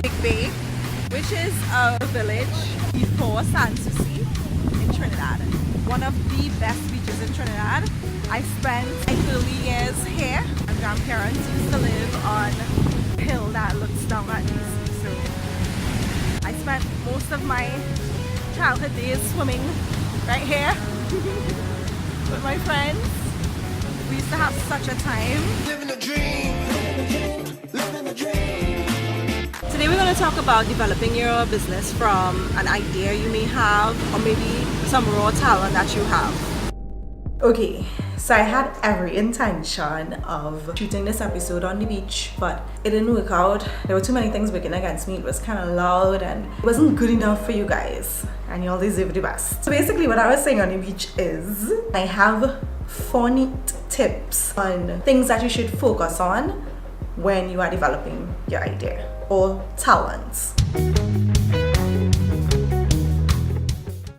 Big Bay, which is a village before Sans Souci in Trinidad. One of the best beaches in Trinidad. I spent my early years here. My grandparents used to live on a hill that looks down at the sea. So I spent most of my childhood days swimming right here with my friends. We used to have such a time. Living a dream, living a dream. Today we're going to talk about developing your business from an idea you may have or maybe some raw talent that you have. Okay, so I had every intention of shooting this episode on the beach, but it didn't work out. There were too many things working against me. It was kind of loud and it wasn't good enough for you guys, and you all deserve the best. So basically what I was saying on the beach is I have 4 neat tips on things that you should focus on when you are developing your idea or talents.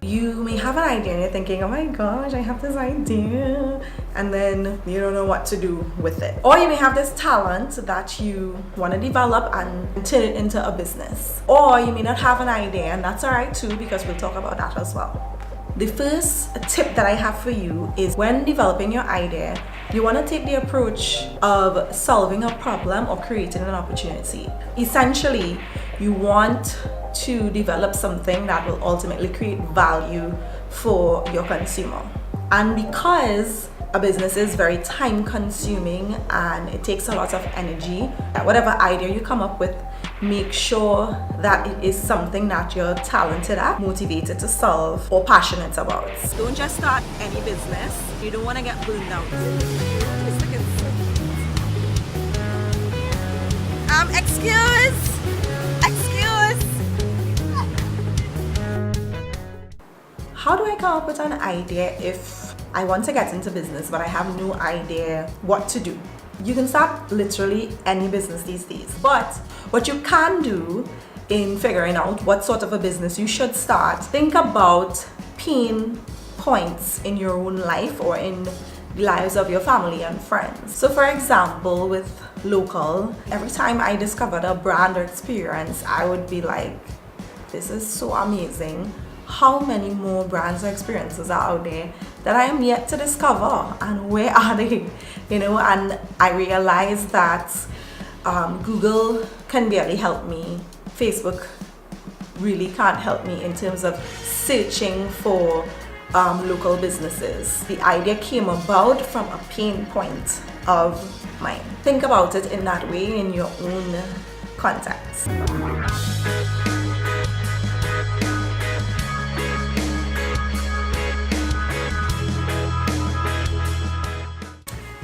You may have an idea and you're thinking, oh my gosh, I have this idea, and then you don't know what to do with it. Or you may have this talent that you want to develop and turn it into a business. Or you may not have an idea, and that's alright too, because we'll talk about that as well. The first tip that I have for you is when developing your idea, you want to take the approach of solving a problem or creating an opportunity. Essentially, you want to develop something that will ultimately create value for your consumer. And because a business is very time consuming and it takes a lot of energy, whatever idea you come up with, make sure that it is something that you're talented at, motivated to solve, or passionate about. Don't just start any business. You don't want to get burned out. Excuse. How do I come up with an idea if I want to get into business but I have no idea what to do? You can start literally any business these days, but what you can do in figuring out what sort of a business you should start, think about pain points in your own life or in the lives of your family and friends. So for example, with local, every time I discovered a brand or experience, I would be like, this is so amazing. How many more brands or experiences are out there that I am yet to discover, and where are they? And I realized that Google can barely help me. Facebook really can't help me in terms of searching for local businesses. The idea came about from a pain point of mine. Think about it in that way in your own context.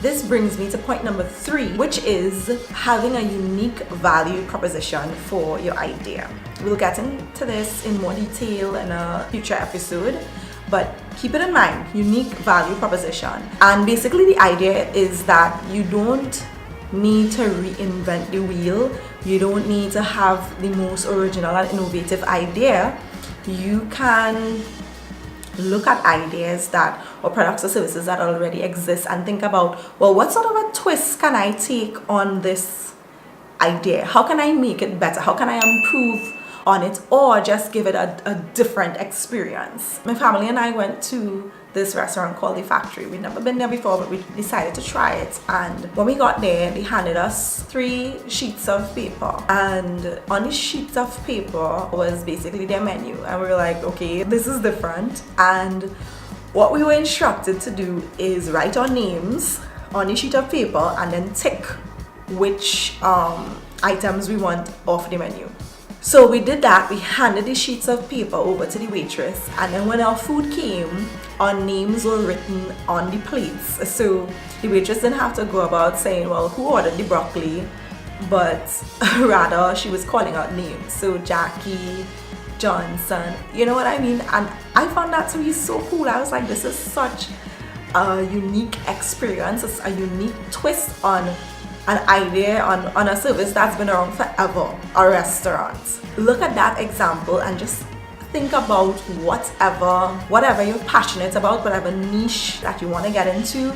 This brings me to point number 3, which is having a unique value proposition for your idea. We'll get into this in more detail in a future episode, but keep it in mind, unique value proposition. And basically the idea is that you don't need to reinvent the wheel. You don't need to have the most original and innovative idea. You can look at ideas that or products or services that already exist and think about, well, what sort of a twist can I take on this idea? How can I make it better? How can I improve on it, or just give it a different experience? My family and I went to this restaurant called The Factory. We'd never been there before, but we decided to try it. And when we got there, they handed us 3 sheets of paper, and on the sheets of paper was basically their menu, and we were like, okay, this is different. And what we were instructed to do is write our names on the sheet of paper and then tick which items we want off the menu. So we did that. We handed the sheets of paper over to the waitress, and then when our food came, our names were written on the plates. So the waitress didn't have to go about saying, well, who ordered the broccoli, but rather she was calling out names. So Jackie, Johnson, you know what I mean? And I found that to be so cool. I was like, this is such a unique experience. It's a unique twist on an idea, on a service that's been around forever, a restaurant. Look at that example and just think about whatever you're passionate about, whatever niche that you want to get into.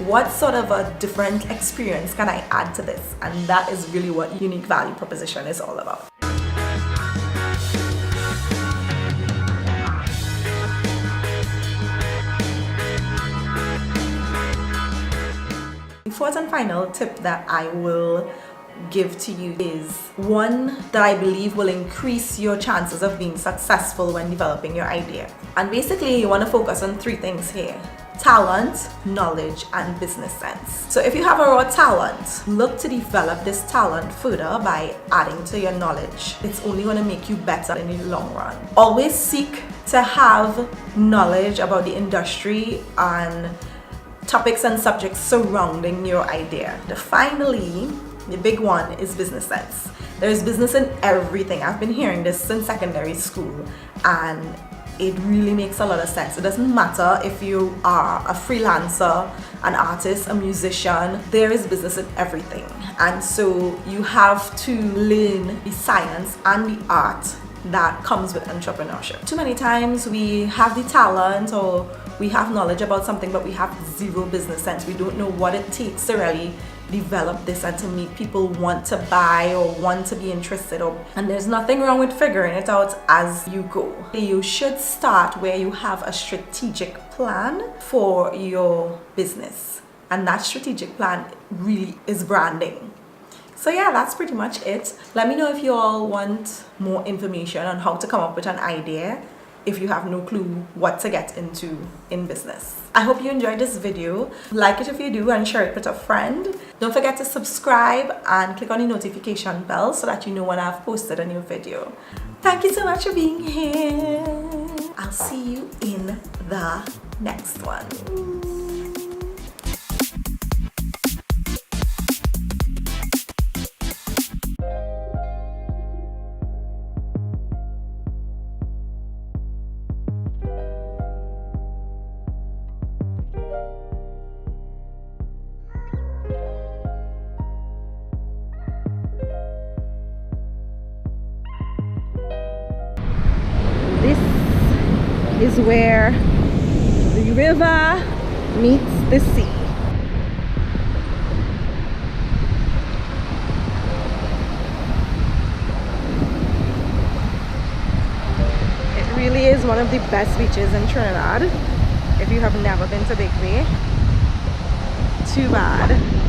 What sort of a different experience can I add to this? And that is really what unique value proposition is all about. fourth and final tip that I will give to you is one that I believe will increase your chances of being successful when developing your idea. And basically you want to focus on three things here: talent, knowledge, and business sense. So if you have a raw talent, look to develop this talent further by adding to your knowledge. It's only going to make you better in the long run. Always seek to have knowledge about the industry and topics and subjects surrounding your idea. Finally, the big one is business sense. There is business in everything. I've been hearing this since secondary school, and it really makes a lot of sense. It doesn't matter if you are a freelancer, an artist, a musician, there is business in everything. And so you have to learn the science and the art that comes with entrepreneurship. Too many times we have the talent or we have knowledge about something, but we have zero business sense. We don't know what it takes to really develop this and to make people want to buy or want to be interested. And there's nothing wrong with figuring it out as you go. You should start where you have a strategic plan for your business, and that strategic plan really is branding. So yeah, that's pretty much it. Let me know if you all want more information on how to come up with an idea if you have no clue what to get into in business. I hope you enjoyed this video. Like it if you do and share it with a friend. Don't forget to subscribe and click on the notification bell so that you know when I've posted a new video. Thank you so much for being here. I'll see you in the next one. This is where the river meets the sea. It really is one of the best beaches in Trinidad. If you have never been to Big Bay, too bad.